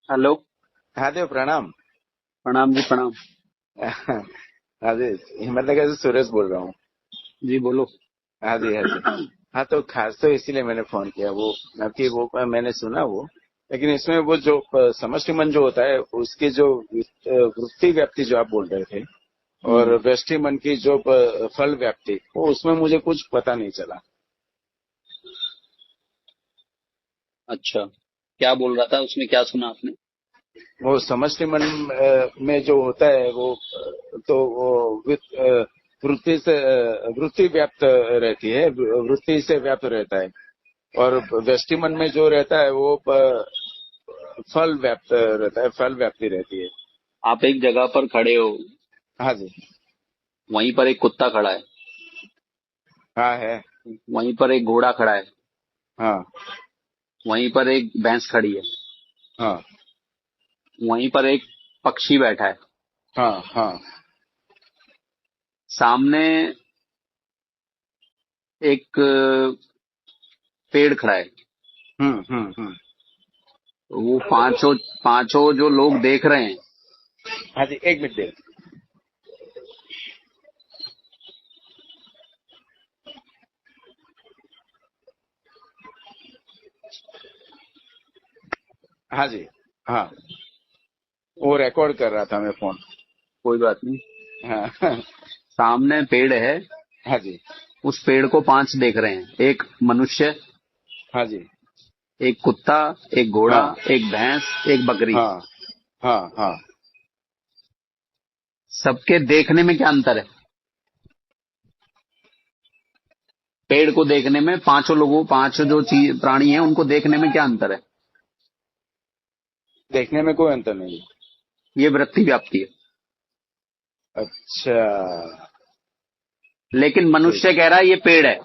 Hello. हाँ देव प्रणाम। प्रणाम जी, प्रणाम। हाँ जी। हिम्मतनगर से सुरेश बोल रहा हूँ। जी बोलो। हाँ जी, हाँ जी। हाँ तो खास तो इसीलिए मैंने फोन किया, वो आपकी वो मैंने सुना वो, लेकिन इसमें वो जो समष्टि मन जो होता है उसकी जो वृत्ति व्याप्ति जो आप बोल रहे थे, और हम्म। व्यष्टि मन की जो फल व्याप्ति, वो उसमें मुझे कुछ पता नहीं चला। अच्छा, क्या बोल रहा था उसमें, क्या सुना आपने? वो समष्टि मन में जो होता है वो तो वो वृत्ति से वृत्ति व्याप्त रहती है, वृत्ति से व्याप्त रहता है। और व्यष्टि मन में जो रहता है वो फल व्याप्त रहता है, फल व्याप्ति रहती है। आप एक जगह पर खड़े हो, हाँ जी। वहीं पर एक कुत्ता खड़ा है, हाँ है। वहीं पर एक घोड़ा खड़ा है, हाँ। वहीं पर एक भैंस खड़ी है, हाँ। वहीं पर एक पक्षी बैठा है, हाँ। हाँ। सामने एक पेड़ खड़ा है। हम्म। वो पांचों पांचों जो लोग देख रहे हैं। हाँ जी, एक मिनट दे। हाँ जी। हाँ, वो रिकॉर्ड कर रहा था मैं फोन। कोई बात नहीं। हाँ। सामने पेड़ है, हाँ जी। उस पेड़ को पांच देख रहे हैं, एक मनुष्य, हाँ जी। एक कुत्ता, एक घोड़ा, हाँ। एक भैंस, एक बकरी। हाँ। हाँ। हाँ। सबके देखने में क्या अंतर है? पेड़ को देखने में, पांचों लोगों, पांच जो चीज प्राणी हैं उनको देखने में क्या अंतर है? देखने में कोई अंतर नहीं। ये वृत्ति व्याप्ति है। अच्छा। लेकिन ठीक। मनुष्य कह रहा है ये पेड़ है।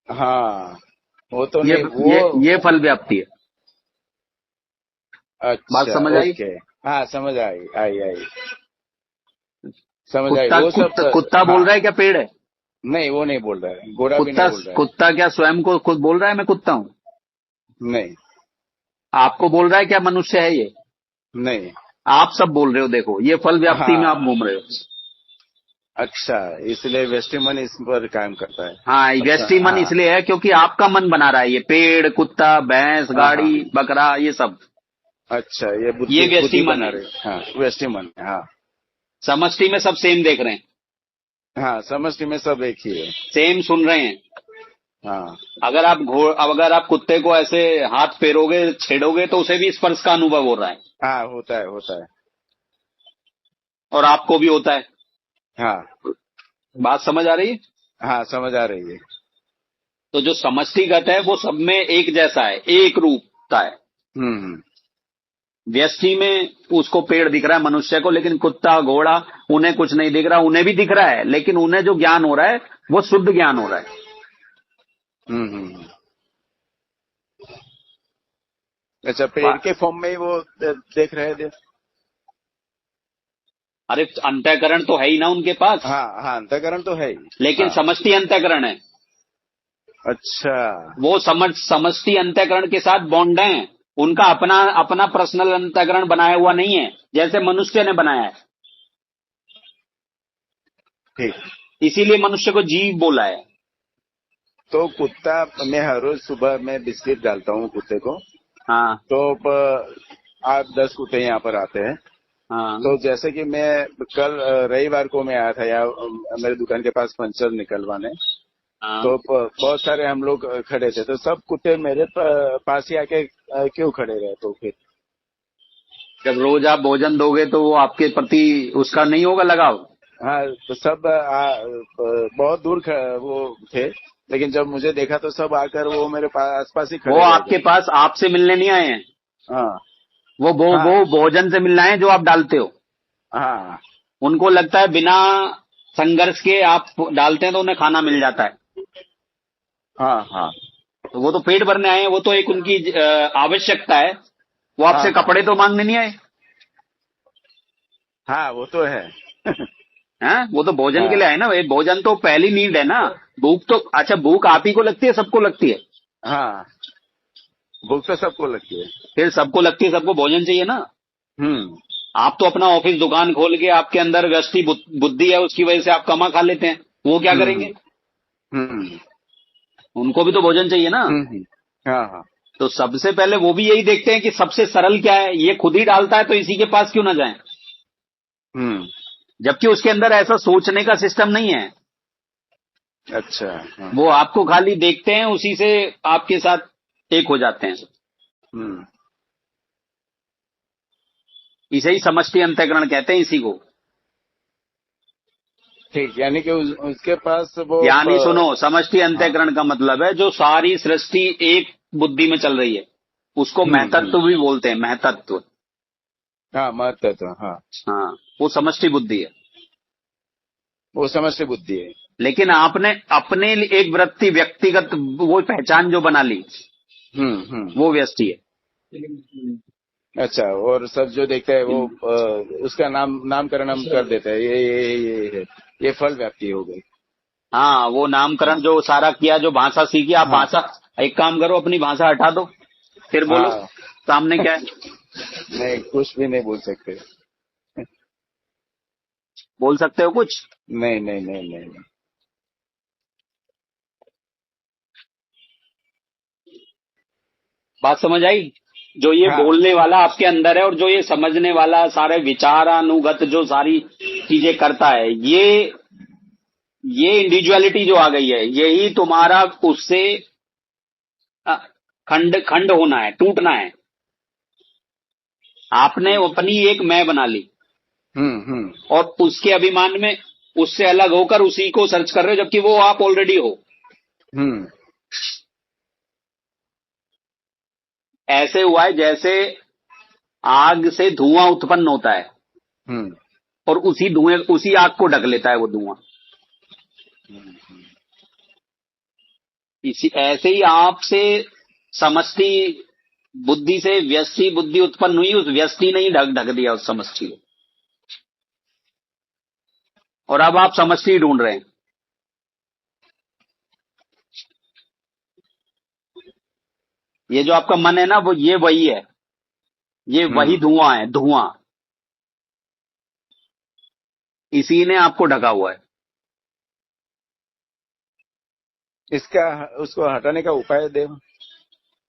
हाँ, वो तो ये नहीं ये वो। ये फल व्याप्ति है। बात अच्छा, समझ आई? ओके। हाँ, समझ आई आई आई। समझ आई कुत्ता वो सब। कुत्ता कुत्ता हाँ। बोल रहा है क्या पेड़ है? नहीं, वो नहीं बोल रहा है, घोड़ा भी नहीं कुत्ता बोल रहा है। कुत्ता क्या स्वयं को खुद बोल रहा है मैं कुत्ता हूं? नहीं। आपको बोल रहा है क्या मनुष्य है ये? नहीं। आप सब बोल रहे हो, देखो ये फल व्याप्ति में आप हाँ। घूम रहे हो। अच्छा, इसलिए वेस्टी मन इस पर काम करता है। हाँ, अच्छा, व्यष्टि मन हाँ। इसलिए है क्योंकि आपका मन बना रहा है, ये पेड़, कुत्ता, भैंस, हाँ। हाँ। गाड़ी, बकरा, ये सब। अच्छा, ये ये बुद्धि व्यष्टि बुद्धि मन बना है। रहे। हाँ, वेस्टी मन, हाँ। समष्टि में सब सेम देख रहे हैं, हाँ, समष्टि में सब एक ही है। सेम सुन रहे हैं। हाँ। अगर आप कुत्ते को ऐसे हाथ फेरोगे, छेड़ोगे तो उसे भी स्पर्श का अनुभव हो रहा है, हाँ, होता है, होता है। और आपको भी होता है। हाँ। बात समझ आ रही है? हाँ, समझ आ रही है। तो जो समष्टिगत है वो सब में एक जैसा है, एक रूपता है। हम्म। व्यष्टि में उसको पेड़ दिख रहा है मनुष्य को, लेकिन कुत्ता, घोड़ा, उन्हें कुछ नहीं दिख रहा। उन्हें भी दिख रहा है, लेकिन उन्हें जो ज्ञान हो रहा है वो शुद्ध ज्ञान हो रहा है। हम्म। अच्छा, पेड़ बा- के फॉर्म में ही वो देख रहे थे। अरे अंतःकरण तो है ही ना उनके पास, हाँ। हाँ, अंतःकरण तो है ही। लेकिन हाँ। समष्टि अंतःकरण है। अच्छा। वो समष्टि अंतःकरण के साथ बॉन्ड है। उनका अपना अपना पर्सनल अंतःकरण बनाया हुआ नहीं है, जैसे मनुष्य ने बनाया है। ठीक। इसीलिए मनुष्य को जीव बोला है। तो कुत्ता, मैं हर रोज सुबह में बिस्किट डालता हूँ कुत्ते को। हाँ, तो 8-10 कुत्ते यहाँ पर आते हैं। हाँ, तो जैसे कि मैं कल रविवार को मैं आया था यहाँ मेरे दुकान के पास पंचर निकलवाने। हाँ। तो बहुत सारे हम लोग खड़े थे, तो सब कुत्ते मेरे पास ही आके क्यों खड़े रहे तो फिर। जब रोज आप भोजन दोगे तो वो आपके प्रति उसका नहीं होगा लगाव। हाँ, तो सब बहुत दूर वो थे, लेकिन जब मुझे देखा तो सब आकर वो मेरे पास आसपास ही वो खड़े रह आपके गए। पास आपसे मिलने नहीं आए हैं। हाँ। वो हाँ। भोजन से मिलना है जो आप डालते हो। हाँ। उनको लगता है बिना संघर्ष के आप डालते हैं तो उन्हें खाना मिल जाता है। हाँ। हाँ। तो वो तो पेट भरने आए हैं, वो तो एक उनकी आवश्यकता है। वो हाँ। आपसे हाँ। कपड़े तो मांगने नहीं आए हाँ, वो तो है। हैं, वो तो भोजन के लिए हाँ। आए ना। ये भोजन तो पहली नीड है ना। भूख तो, अच्छा भूख आप ही को लगती है, सबको लगती है। हाँ। भूख तो सबको लगती है। फिर सबको लगती है, सबको भोजन चाहिए ना। हम्म आप तो अपना ऑफिस दुकान खोल के, आपके अंदर व्यष्टि बुद्धि है, उसकी वजह से आप कमा खा लेते हैं। वो क्या हम्म करेंगे? हम्म उनको भी तो भोजन चाहिए ना। हाँ हाँ। तो सबसे पहले वो भी यही देखते हैं कि सबसे सरल क्या है, ये खुद ही डालता है तो इसी के पास क्यों ना जाएं। हम्म जबकि उसके अंदर ऐसा सोचने का सिस्टम नहीं है। अच्छा। हाँ। वो आपको खाली देखते हैं, उसी से आपके साथ एक हो जाते हैं। हम्म इसे ही समष्टि अंतःकरण कहते हैं, इसी को। ठीक, यानी कि उसके पास वो यानी सुनो, समष्टि हाँ। अंतःकरण का मतलब है जो सारी सृष्टि एक बुद्धि में चल रही है, उसको हम्म। महतत्व भी बोलते हैं, महतत्व। हाँ, महत्व तो हाँ। हाँ, वो समष्टि बुद्धि है। वो समष्टि बुद्धि है। लेकिन आपने अपने लिए एक वृत्ति, व्यक्तिगत वो पहचान जो बना ली, हम्म। वो व्यष्टि है। अच्छा, और सब जो देखते हैं वो उसका नामकरण हम कर देते हैं, ये फल व्याप्ति हो गई। हाँ, वो नामकरण जो सारा किया, जो भाषा सीखी, आप हाँ भाषा, एक काम करो, अपनी भाषा हटा दो, फिर बोलो हाँ। सामने क्या है। नहीं, कुछ भी नहीं बोल सकते। बोल सकते हो कुछ? नहीं नहीं नहीं नहीं नहीं। बात समझ आई? जो ये हाँ। बोलने वाला आपके अंदर है, और जो ये समझने वाला सारे विचारानुगत जो सारी चीजें करता है, ये इंडिविजुअलिटी जो आ गई है, यही तुम्हारा उससे अ, खंड खंड होना है, टूटना है। आपने अपनी एक मैं बना ली, हम्म। और उसके अभिमान में उससे अलग होकर उसी को सर्च कर रहे हो, जबकि वो आप ऑलरेडी हो। हम्म ऐसे हुआ है जैसे आग से धुआं उत्पन्न होता है, हम्म और उसी धुएं, उसी आग को ढक लेता है वो धुआं। इसी ऐसे ही आपसे समष्टि बुद्धि से व्यष्टि बुद्धि उत्पन्न हुई, उस व्यष्टि ने ही ढक ढक दिया उस समष्टि को, और अब आप समष्टि ढूंढ रहे हैं। ये जो आपका मन है ना, वो ये वही है, ये वही हम्म। धुआं है, धुआं। इसी ने आपको ढका हुआ है। इसका उसको हटाने का उपाय दे।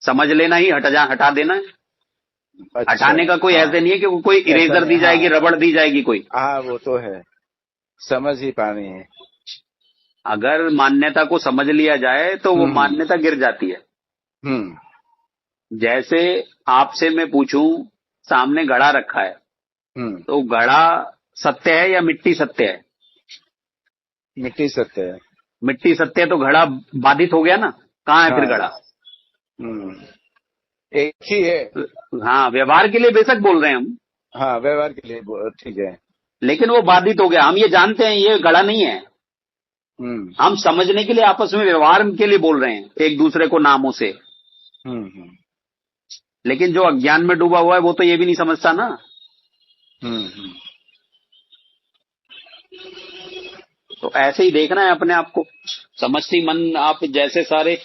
समझ लेना ही हटा देना है। अच्छा। हटाने का कोई हाँ, ऐसे नहीं है कि कोई ऐसा इरेजर नहीं। दी जाएगी, हाँ रबड़ दी जाएगी कोई। हाँ, वो तो है, समझ ही पानी है। अगर मान्यता को समझ लिया जाए तो वो हम्म मान्यता गिर जाती है। हम्म जैसे आपसे मैं पूछूं, सामने घड़ा रखा है, हम्म। तो घड़ा सत्य है या मिट्टी सत्य है? मिट्टी सत्य है। मिट्टी सत्य है तो घड़ा बाधित हो गया ना, कहाँ है फिर हाँ। घड़ा? हम्म। एक ही है। हाँ, व्यवहार के लिए बेशक बोल रहे हैं हम, हाँ, व्यवहार के लिए ठीक है। लेकिन वो बाधित हो गया। हम ये जानते हैं ये घड़ा नहीं है, हम्म हम समझने के लिए आपस में व्यवहार के लिए बोल रहे हैं एक दूसरे को नामों से। हम्म लेकिन जो अज्ञान में डूबा हुआ है वो तो ये भी नहीं समझता ना। हम्म। तो ऐसे ही देखना है अपने आप को। समष्टि मन, आप जैसे सारे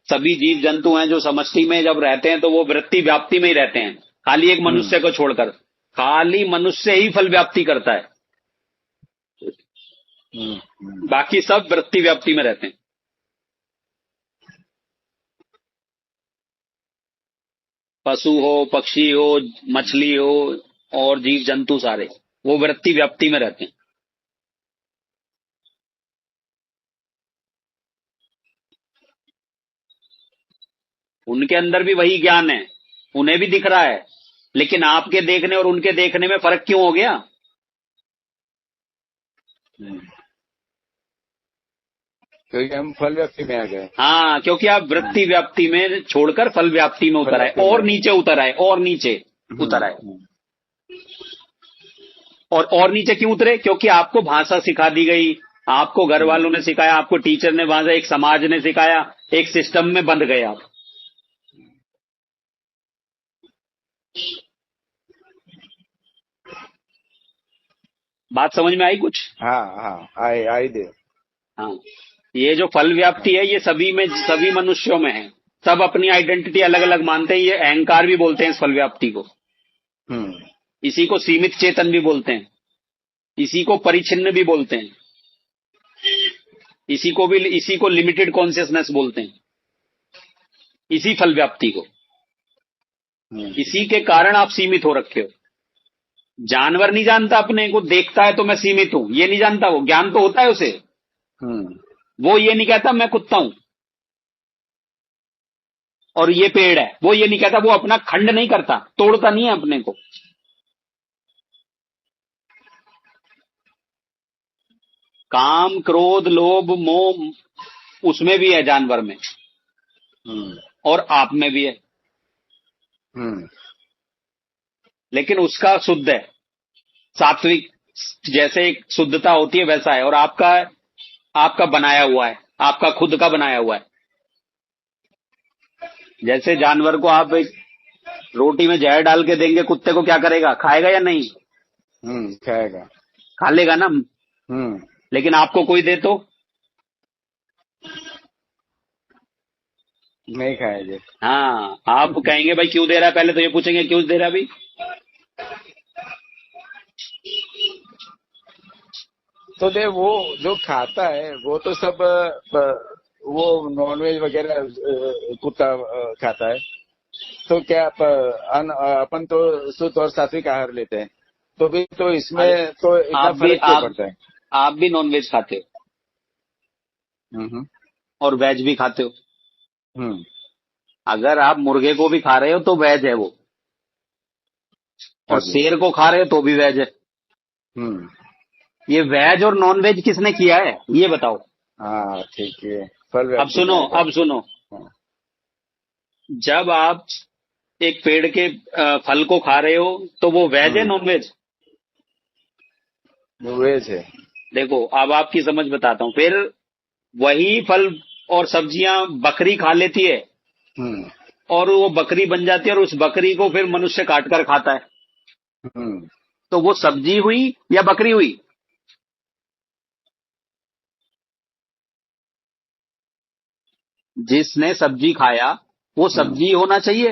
सभी जीव जंतु हैं जो समष्टि में जब रहते हैं तो वो वृत्ति व्याप्ति में ही रहते हैं, खाली एक हम्म मनुष्य को छोड़कर। खाली मनुष्य ही फल व्याप्ति करता है, हम्म। बाकी सब वृत्ति व्याप्ति में रहते हैं। पशु हो, पक्षी हो, मछली हो, और जीव जंतु सारे वो वृत्ति व्याप्ति में रहते हैं। उनके अंदर भी वही ज्ञान है, उन्हें भी दिख रहा है, लेकिन आपके देखने और उनके देखने में फर्क क्यों हो गया? हम्म। क्योंकि हम फल व्याप्ति में आ गए। हाँ, क्योंकि आप वृत्ति व्याप्ति में छोड़कर फल व्याप्ति में फल उतर आए, व्याप्ति में और आ गए। नीचे उतर आए, और नीचे उतर आए। हम्म। और नीचे क्यों उतरे? क्योंकि आपको भाषा सिखा दी गई, आपको घर हम्म। वालों ने सिखाया, आपको टीचर ने भाषा, एक समाज ने सिखाया, एक सिस्टम में बंध गए आप। बात समझ में आई कुछ? हाँ हाँ, आई दे। हाँ, ये जो फल व्याप्ति है ये सभी में, सभी मनुष्यों में है, सब अपनी आइडेंटिटी अलग अलग मानते हैं। ये अहंकार भी बोलते हैं इस फल व्याप्ति को। इसी को सीमित चेतन भी बोलते हैं, इसी को परिच्छिन्न भी बोलते हैं, इसी को लिमिटेड कॉन्शियसनेस बोलते हैं, इसी फल व्याप्ति को। इसी के कारण आप सीमित हो रखे हो। जानवर नहीं जानता अपने को, देखता है तो मैं सीमित हूं, ये नहीं जानता। वो ज्ञान तो होता है उसे, वो ये नहीं कहता मैं कुत्ता हूं और ये पेड़ है, वो ये नहीं कहता। वो अपना खंड नहीं करता, तोड़ता नहीं है अपने को। काम, क्रोध, लोभ, मोह उसमें भी है, जानवर में, और आप में भी है। लेकिन उसका शुद्ध है, सात्विक। जैसे एक शुद्धता होती है वैसा है। और आपका बनाया हुआ है, आपका खुद का बनाया हुआ है। जैसे जानवर को आप एक रोटी में जहर डाल के देंगे, कुत्ते को क्या करेगा? खाएगा या नहीं? खाएगा, खा लेगा ना। लेकिन आपको कोई दे तो नहीं खाएंगे। हाँ, आप कहेंगे भाई क्यों दे रहा है? पहले तो ये पूछेंगे क्यों दे रहा है भाई। तो दे वो जो खाता है वो तो सब वो नॉनवेज वगैरह कुत्ता खाता है। तो क्या अपन तो शुद्ध और सात्विक आहार लेते हैं, तो भी तो इसमें तो इतना फर्क क्यों पड़ता है? आप भी नॉनवेज खाते हो और वेज भी खाते हो। अगर आप मुर्गे को भी खा रहे हो तो वेज है वो, और शेर को खा रहे हो तो भी वेज है। ये वेज और नॉन वेज किसने किया है ये बताओ। हाँ ठीक है। अब सुनो, जब आप एक पेड़ के फल को खा रहे हो तो वो वेज है नॉन वेज? वेज है। देखो अब आपकी समझ बताता हूँ। फिर वही फल और सब्जियां बकरी खा लेती है, और वो बकरी बन जाती है, और उस बकरी को फिर मनुष्य काट कर खाता है। तो वो सब्जी हुई या बकरी हुई? जिसने सब्जी खाया वो सब्जी होना चाहिए।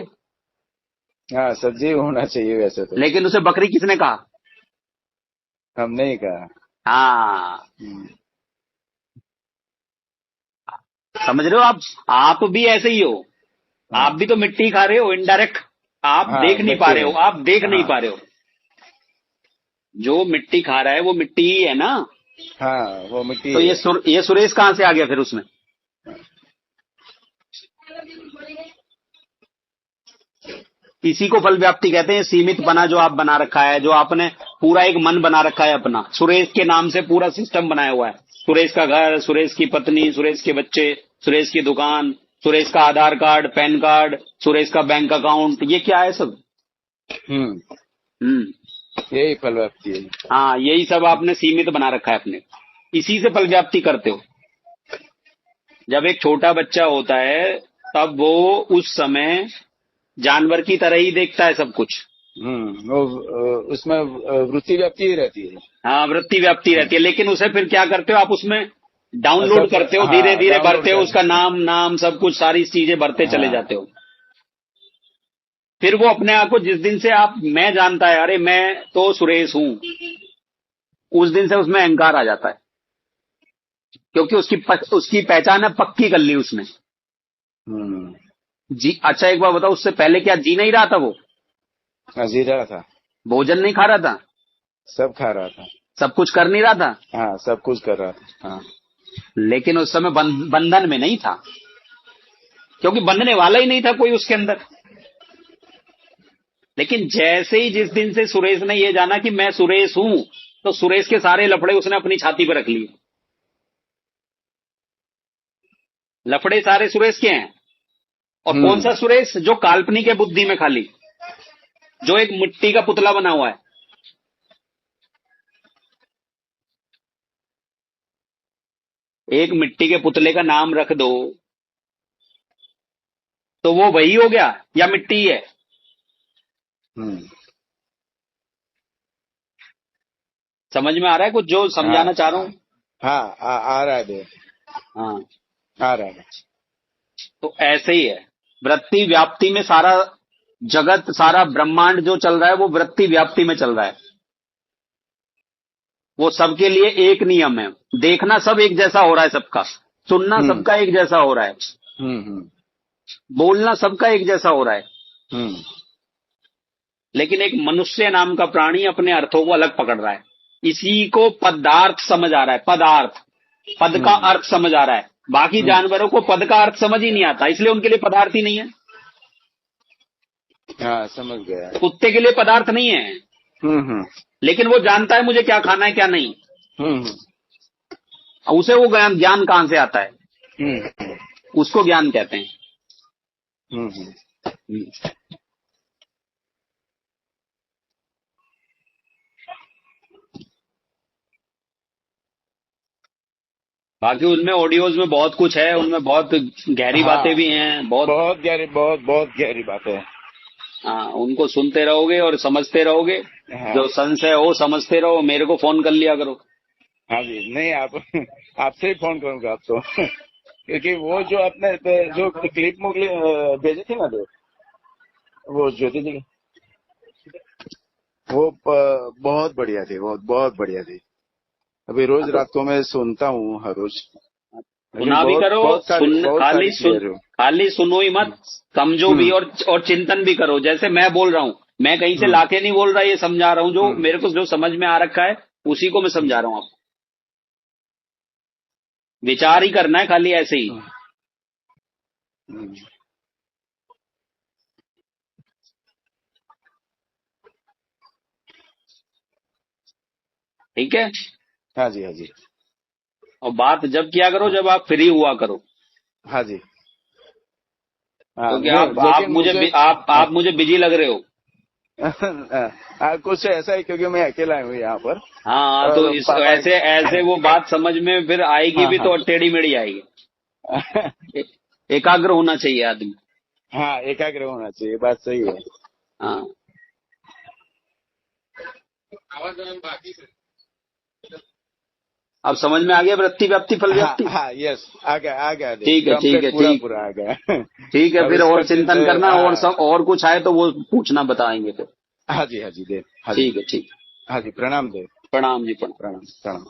हाँ सब्जी होना चाहिए वैसे तो। लेकिन उसे बकरी किसने कहा? हमने ही कहा। हाँ, समझ रहे हो आप भी ऐसे ही हो। आप भी तो मिट्टी खा रहे हो इनडायरेक्ट। आप देख नहीं पा रहे हो, आप देख नहीं पा रहे हो। जो मिट्टी खा रहा है वो मिट्टी ही है ना। हाँ वो मिट्टी। तो ये सुरेश कहाँ से आ गया फिर उसमें? इसी को फल व्याप्ति कहते हैं। सीमित बना जो आप बना रखा है, जो आपने पूरा एक मन बना रखा है अपना, सुरेश के नाम से पूरा सिस्टम बनाया हुआ है। सुरेश का घर, सुरेश की पत्नी, सुरेश के बच्चे, सुरेश की दुकान, सुरेश का आधार कार्ड, पैन कार्ड, सुरेश का बैंक अकाउंट, ये क्या है सब? यही फल व्याप्ति है। हाँ, यही सब आपने सीमित बना रखा है अपने। इसी से फल व्याप्ति करते हो। जब एक छोटा बच्चा होता है तब वो उस समय जानवर की तरह ही देखता है सब कुछ। वो उसमें वृत्ति व्याप्ति ही रहती है। हाँ, वृत्ति व्याप्ति रहती है। लेकिन उसे फिर क्या करते हो आप? उसमें डाउनलोड करते हो, धीरे धीरे भरते हो, उसका नाम सब कुछ, सारी चीजें भरते चले जाते हो। फिर वो अपने आप को, जिस दिन से आप मैं जानता है, अरे मैं तो सुरेश हूं, उस दिन से उसमें अहंकार आ जाता है। क्योंकि उसकी पहचान है पक्की कर ली उसने। जी अच्छा, एक बार बताओ, उससे पहले क्या जी नहीं रहा था वो? जी रहा था। भोजन नहीं खा रहा था? सब खा रहा था। सब कुछ कर नहीं रहा था? हाँ सब कुछ कर रहा था। हाँ, लेकिन उस समय बंधन में नहीं था, क्योंकि बंधने वाला ही नहीं था कोई उसके अंदर। लेकिन जैसे ही जिस दिन से सुरेश ने ये जाना कि मैं सुरेश हूं, तो सुरेश के सारे लफड़े उसने अपनी छाती पर रख लिए। लफड़े सारे सुरेश के हैं। और कौन सा सुरेश? जो काल्पनिक है बुद्धि में, खाली जो एक मिट्टी का पुतला बना हुआ है। एक मिट्टी के पुतले का नाम रख दो तो वो वही हो गया या मिट्टी ही है? समझ में आ रहा है कुछ जो समझाना चाह रहा हूं? हाँ आ रहा है। हाँ आ रहा है। तो ऐसे ही है। वृत्ति व्याप्ति में सारा जगत, सारा ब्रह्मांड जो चल रहा है वो वृत्ति व्याप्ति में चल रहा है। वो सबके लिए एक नियम है। देखना सब एक जैसा हो रहा है सबका, सुनना सबका एक जैसा हो रहा है, बोलना सबका एक जैसा हो रहा है। लेकिन एक मनुष्य नाम का प्राणी अपने अर्थों को अलग पकड़ रहा है। इसी को पदार्थ समझ आ रहा है। पदार्थ, पद का अर्थ समझ आ रहा है। बाकी जानवरों को पद का अर्थ समझ ही नहीं आता, इसलिए उनके लिए पदार्थ ही नहीं है। हाँ, समझ गया। कुत्ते के लिए पदार्थ नहीं है। लेकिन वो जानता है मुझे क्या खाना है क्या नहीं। उसे वो ज्ञान कहां से आता है? उसको ज्ञान कहते हैं। बाकी उनमें ऑडियोज में बहुत कुछ है, उनमें बहुत गहरी बातें भी हैं, बहुत गहरी बातें हैं। हाँ, उनको सुनते रहोगे और समझते रहोगे। हाँ। जो संशय हो समझते रहो, मेरे को फोन कर लिया करो। हाँ जी, नहीं आपसे ही फोन करूंगा आप तो क्योंकि वो जो आपने जो क्लिप मोकली भेजी थी ना, वो ज्योति जी वो बहुत बढ़िया थी, बहुत बढ़िया थी। अभी रोज रात को मैं सुनता हूँ, हर रोज। सुना भी करो, खाली सुनो ही मत, समझो भी और चिंतन भी करो। जैसे मैं बोल रहा हूँ, मैं कहीं से लाके नहीं बोल रहा, ये समझा रहा हूँ जो मेरे को जो समझ में आ रखा है उसी को मैं समझा रहा हूँ आपको। विचार ही करना है खाली ऐसे ही। ठीक है। हाँ जी, हाँ जी। और बात जब किया करो जब आप फ्री हुआ करो। हाँ जी। क्योंकि आप मुझे बिजी लग रहे हो। कुछ ऐसा ही, क्योंकि मैं अकेला हूँ यहाँ पर। हाँ, तो ऐसे वो बात समझ में फिर आएगी भी तो टेढ़ी मेढ़ी आएगी। एकाग्र होना चाहिए आदमी। हाँ, एकाग्र होना चाहिए, बात सही है। हाँ, अब समझ में आ गया वृत्ति व्याप्ति फल व्याप्ति। हाँ, यस, आ गया। ठीक है पूरा आ गया। ठीक है, फिर और चिंतन करना और सब और कुछ आए तो वो पूछना, बताएंगे फिर। हाँ जी, देव। ठीक है। हाँ जी, प्रणाम देव। प्रणाम जी, प्रणाम।